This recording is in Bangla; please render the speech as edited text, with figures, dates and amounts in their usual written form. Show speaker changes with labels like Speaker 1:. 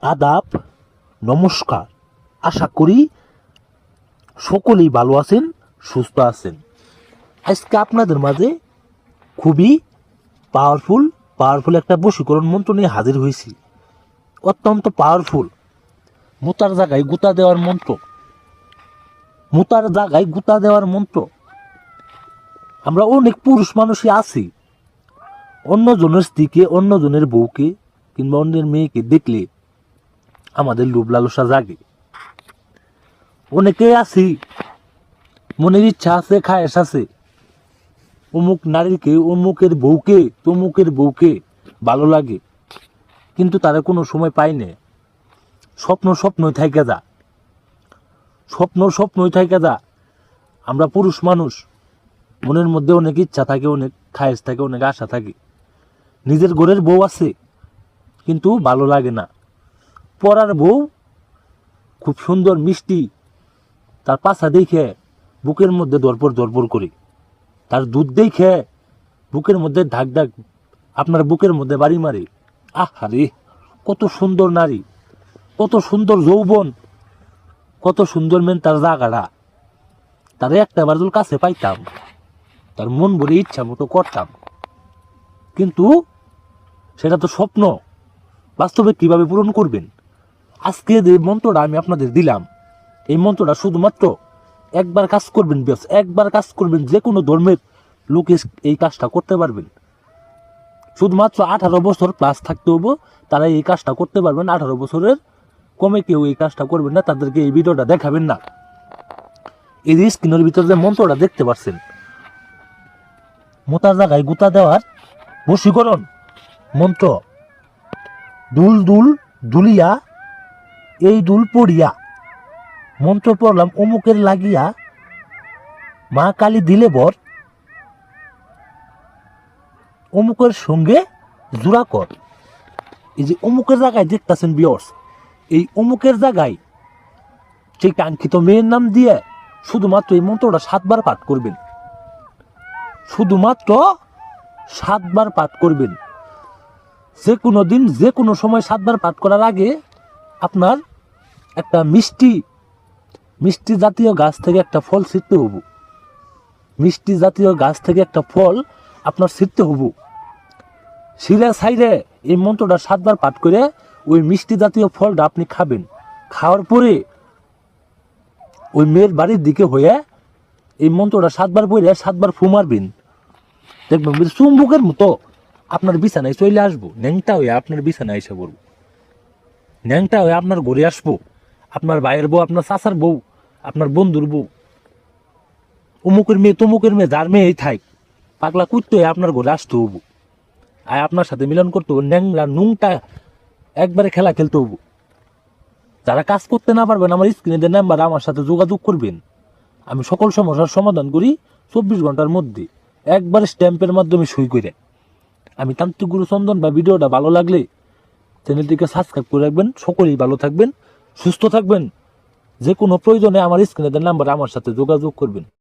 Speaker 1: আদাব, নমস্কার। আশা করি সকলেই ভালো আছেন, সুস্থ আছেন। আজকে আপনাদের মাঝে খুবই পাওয়ারফুল একটা বশীকরণ মন্ত্র নিয়ে হাজির হয়েছি। অত্যন্ত পাওয়ারফুল মুতার জায়গায় গুতা দেওয়ার মন্ত্র। মুতার জায়গায় গুতা দেওয়ার মন্ত্র। আমরা অনেক পুরুষ মানুষই আছি, অন্যজনের স্ত্রীকে, অন্যজনের বউকে কিংবা অন্যের মেয়েকে দেখলে আমাদের লোভ লালসা জাগে। অনেকেই আছি, মনের ইচ্ছা আছে, খায়েশ আছে, অমুক নারীকে, অমুকের বউকে, তমুকের বউকে ভালো লাগে, কিন্তু তারা কোনো সময় পাই না। স্বপ্নই থাইকা যা, স্বপ্নই থাইকা যা। আমরা পুরুষ মানুষ, মনের মধ্যে অনেক ইচ্ছা থাকে, অনেক খায়েশ থাকে, অনেক আশা থাকে। নিজের ঘরের বউ আছে, কিন্তু ভালো লাগে না। পরার বউ খুব সুন্দর মিষ্টি, তার পাছা দেখে বুকের মধ্যে দরপর করে, তার দুধ দেখে বুকের মধ্যে ঢাক আপনার বুকের মধ্যে বাড়ি মারে। আহারে, কত সুন্দর নারী, কত সুন্দর যৌবন, কত সুন্দর মেন তার জায়গাটা। তার একটা বার কাছে পাইতাম, তার মন ভরে ইচ্ছা মতো করতাম, কিন্তু সেটা তো স্বপ্ন। বাস্তবে কিভাবে পূরণ করবেন? আজকে যে মন্ত্রটা আমি আপনাদের দিলাম, এই মন্ত্রটা শুধুমাত্র একবার কাজ করবেন, বেশ একবার কাজ করবেন। যে কোনো ধর্মের লোক এই কাজটা করতে পারবেন। শুধুমাত্র 18 বছর প্লাস থাকতে হবে, তারা এই কাজটা করতে পারবেন। 18 বছরের কমে কেউ এই কাজটা করবেন না, তাদেরকে এই ভিডিওটা দেখাবেন না। এই যে স্ক্রিনের ভিতরে যে মন্ত্রটা দেখতে পাচ্ছেন, মোতার জায়গায় গুতা দেওয়ার বশীকরণ মন্ত্র। দুল দুল দুলিয়া, এই দুল পড়িয়া, মন্ত্র পড়লাম অমুকের লাগিয়া, মা কালী দিলে বর, অমুকের সঙ্গে জোড়া কর। এই যে অমুকের জায়গায় দেখতেছেন বিয়র্স, এই অমুকের জায়গায় সেই কাঙ্ক্ষিত মেয়ের নাম দিয়ে শুধুমাত্র এই মন্ত্রটা 7 বার পাঠ করবেন। শুধুমাত্র 7 বার পাঠ করবেন। যে কোনো দিন, যে কোনো সময় 7 বার পাঠ করার আগে আপনার একটা মিষ্টি জাতীয় গাছ থেকে একটা ফল ছিঁড়তে হবো। মিষ্টি জাতীয় গাছ থেকে একটা ফল আপনার ছিঁড়তে হবো। শিরা সাইরে এই মন্ত্রটা 7 বার পাঠ করে ওই মিষ্টি জাতীয় ফলটা আপনি খাবেন। খাওয়ার পরে ওই মেয়ের বাড়ির দিকে হয়ে এই মন্ত্রটা 7 বার পড়ে 7 বার ফু মারবেন। দেখবেন চুম্বকের মতো আপনার বিছানায় চলে আসবো। ন্যাংটা হয়ে আপনার বিছানায় এসে পড়বো, ন্যাংটা হয়ে আপনার ঘরে আসবো। আপনার ভাইয়ের বউ, আপনার চাচার বউ, আপনার বন্ধুর বউ, অমুকের মেয়ে, তমুকের মেয়ে, যার মেয়ে থাক, পাগলা কুত্তে হয়ে আপনার ঘরে আসতে হবো। আর আপনার সাথে মিলন করতে হবো। ন্যাংরা নুংটা একবারে খেলা খেলতে হবো। যারা কাজ করতে না পারবেন, আমার স্ক্রিনে নাম্বার, আমার সাথে যোগাযোগ করবেন। আমি সকল সমস্যার সমাধান করি 24 ঘন্টার মধ্যে, একবার স্ট্যাম্পের মাধ্যমে সই করে। আমি তান্ত্রিক গুরু চন্দন। বা ভিডিওটা ভালো লাগলে চ্যানেলটিকে সাবস্ক্রাইব করে রাখবেন। সকলেই ভালো থাকবেন, সুস্থ থাকবেন। যে কোনো প্রয়োজনে আমার স্ক্রিনে নাম্বার, আমার সাথে যোগাযোগ করবেন।